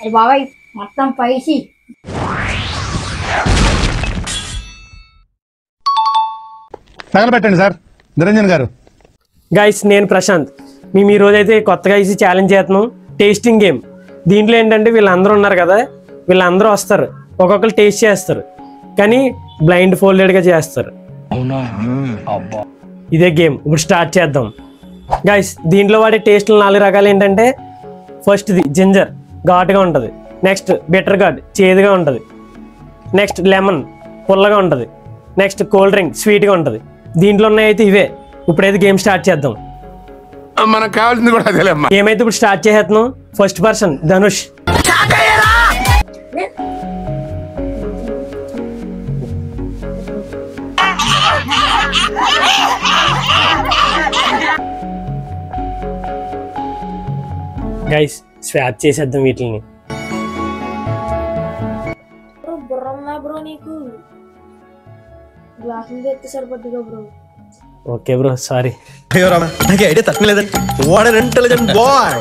అయ్యి బాబాయ్ మొత్తం పైసి తగలబెట్టండి సార్. నిరంజన్ గారు. గైస్ నేను ప్రశాంత్. మేము ఈ రోజైతే కొత్తగా ఇసి ఛాలెంజ్ చేస్తున్నాం. Tasting game. దీంట్లో ఏంటంటే వీళ్ళందరూ ఉన్నారు కదా, వీళ్ళందరూ వస్తారు, ఒక్కొక్కరు టేస్ట్ చేస్తారు, కానీ బ్లైండ్ ఫోల్డెడ్గా చేస్తారు. ఇదే గేమ్. ఇప్పుడు స్టార్ట్ చేద్దాం. గైస్ దీంట్లో వాడే టేస్ట్లు 4 రకాలు ఏంటంటే, ఫస్ట్ది జింజర్ ఘాటుగా ఉంటుంది, నెక్స్ట్ బిటర్ ఘాట్ చేదుగా ఉంటుంది, నెక్స్ట్ లెమన్ పుల్లగా ఉంటుంది, నెక్స్ట్ కూల్ డ్రింక్ స్వీట్గా ఉంటుంది. దీంట్లో ఉన్నాయైతే ఇవే. ఇప్పుడైతే గేమ్ స్టార్ట్ చేద్దాం. మనకు కావాల్సింది కూడా అదేలేమ్మా. గేమ్ అయితే ఇప్పుడు స్టార్ట్ చేసేస్తున్నాం. First person Dhanush. Guys swap చేసేద్దాం వీటిని. బుర్రన్నా బ్రో నీకు గ్లాసులు తెస్తే సరిపోద్దిగా బ్రో. Okay bro sorry. అయ్యో రామా నాకు ఐడియా తక్కువలేదండి. What an intelligent boy.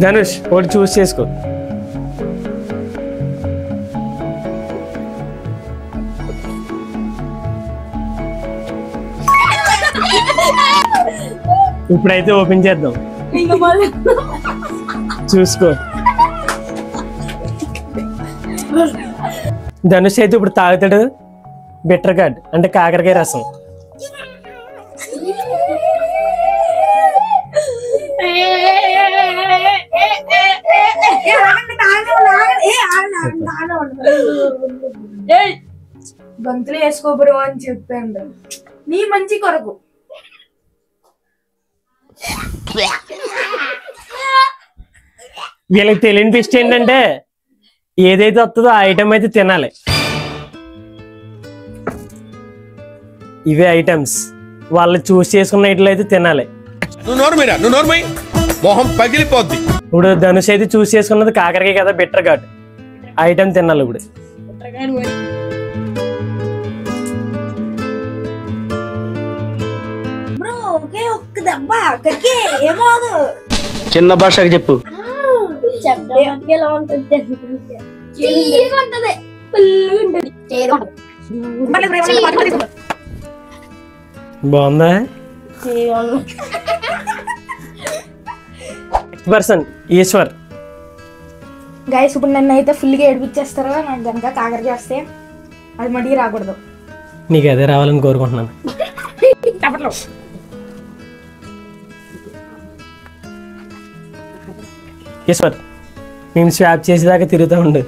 Dhanush ఒకటి చూస్ చేసుకో. ఇప్పుడైతే ఓపెన్ చేద్దాం. చూసుకో. ధనుష్ అయితే ఇప్పుడు తాగుతాడు బిటర్ ఘాట్ అంటే కాకరకాయ రసం. గంతులు వేసుకో బ్రో అని చెప్పాను నీ మంచి కొరకు. వీళ్ళకి తెలియని ట్విస్ట్ ఏంటంటే, ఏదైతే వస్తుందో ఆ ఐటమ్ అయితే తినాలి. ఇవే ఐటమ్స్ వాళ్ళు చూస్ చేసుకున్న ఐటమ్ అయితే తినాలి. నువ్వు మొహం పగిలిపోద్ది. ఇప్పుడు ధనుష్ అయితే చూస్ చేసుకున్నది కాకరకాయ కదా, బిటర్ ఘాట్ ఐటమ్ తినాలి. ఇప్పుడు బ్రో ఒకే ఒక్క దెబ్బ అక్కడికి ఏమోదు. చిన్న భాషకి చెప్పు. బాగుందా? Next person Eshwar. గైస్ ఇప్పుడు నన్ను అయితే ఫుల్గా ఏడిపించేస్తారు. నాకు కనుక కాకర చేస్తే అది మడికి రాకూడదు. నీకు అదే రావాలని కోరుకుంటున్నాను. ఈశ్వర్ మేము స్వాప్ చేసేదాకా తిరుగుతూ ఉండు.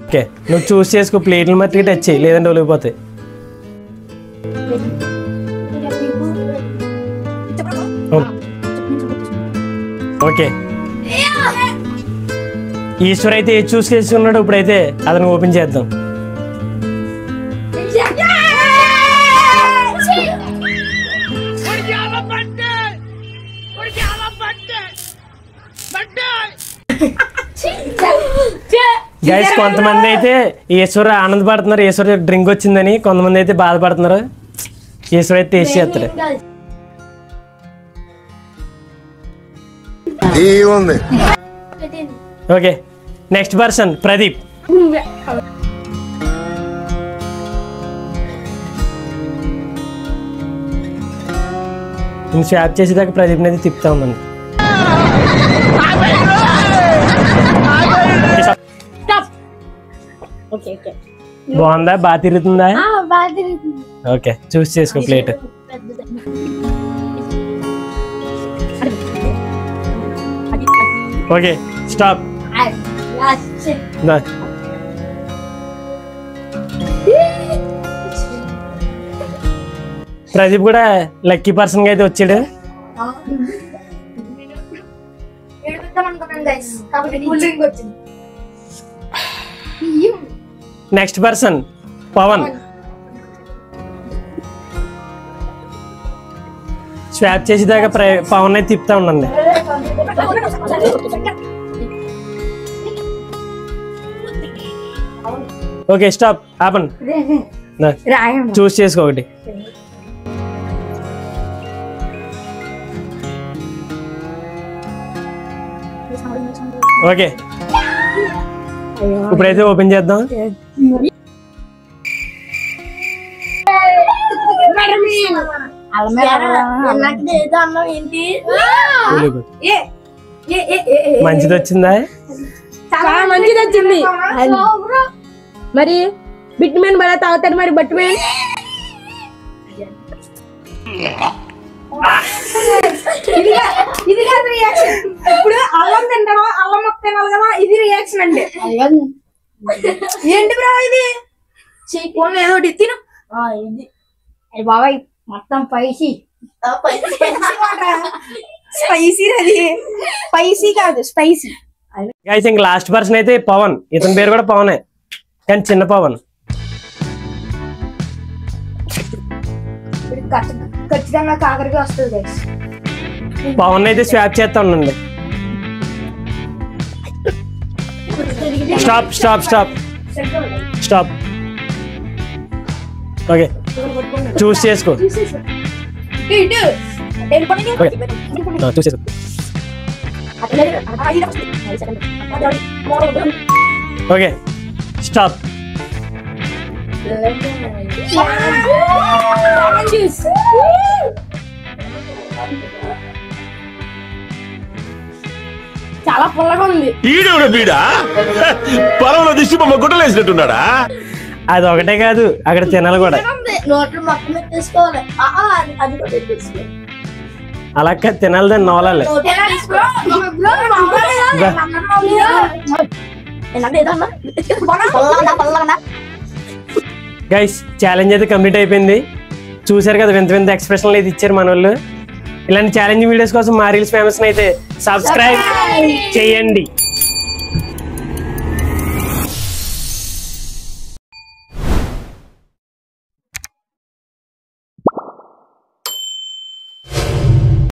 ఓకే నువ్వు చూస్ చేసుకో. ప్లేట్లు మట్టి టచ్ చేయి, లేదంటే ఒలిగిపోతాయి. ఓకే ఈశ్వర్ అయితే ఏది చూస్ చేసుకున్నాడు. ఇప్పుడైతే అతను ఓపెన్ చేద్దాం. గైస్ కొంతమంది అయితే ఈశ్వర్ ఆనందపడుతున్నారు, ఈశ్వర్ డ్రింక్ వచ్చిందని. కొంతమంది అయితే బాధపడుతున్నారు. ఈశ్వర్ అయితే టేస్ట్ చేస్తాడు. Okay next person Pradeep. నేను స్వాప్ చేసేదాకా ప్రదీప్ని అయితే తిప్పుతా ఉన్నాను. బాగుందా? బాగా తిరుగుతుందా? ఓకే చూస్ చేసుకో ప్లేట్. Okay stop. ప్రదీప్ కూడా లక్కీ పర్సన్ గా అయితే వచ్చాడు. Next person Pawan. స్వాప్ చేసేదాకా పవన్ అయితే తిప్పుతా ఉండండి. ఓకే స్టాప్ ఆపన్ రాయండి. చూస్ చేసుకో ఒకటి. ఓకే ఇప్పుడైతే ఓపెన్ చేద్దాం. మంచిది వచ్చిందా? చాలా మంచిది వచ్చింది. మరి బిట్ మ్యాన్ బాగా తాగుతాడు మరి బట్ మ్యాన్ ఇది కాదు రియాక్షన్. ఇప్పుడు అల్లం తింటావా, అల్లం మొక్క తినాలి కదా, ఇది రియాక్షన్ అండి. ఏంటి బ్రో ఇది? ఏదో ఒకటి తిను. ఇది బాబాయ్ మొత్తం పైసి స్పైసీ, అది స్పైసీ కాదు స్పైసీ. గైస్ ఇంక లాస్ట్ పర్సన్ అయితే పవన్. ఇతని పేరు కూడా పవనే కానీ చిన్న పవన్. ఖచ్చితంగా కాకరకాయ వస్తుంది గైస్. పవన్ అయితే స్వాప్ చేస్తా ఉండండి. Stop stop stop stop. Okay choose చేసుకో. ఇటు వెళ్ళిపోయి ఓకే చూస్ చేసుకో. Okay stop. చాలా పుల్లగా ఉంది. ఈడెవడ బీడా పొలంలో దిష్టి బొమ్మ గుట్టలేసినట్టున్నాడా? అది ఒకటే కాదు అక్కడ తినాలి కూడా. నోట్లు మొత్తం తీసుకోవాలి. అది కూడా తీసుకోవాలి. అలా తినాలి దాన్ని నవలాలి. గైస్ ఛాలెంజ్ అయితే కంప్లీట్ అయిపోయింది. చూసారు కదా వింత వింత ఎక్స్ప్రెషన్లు అయితే ఇచ్చారు మన వాళ్ళు. ఇలాంటి ఛాలెంజ్ వీడియోస్ కోసం మా రీల్స్ ఫేమస్ అయితే సబ్స్క్రైబ్ చేయండి.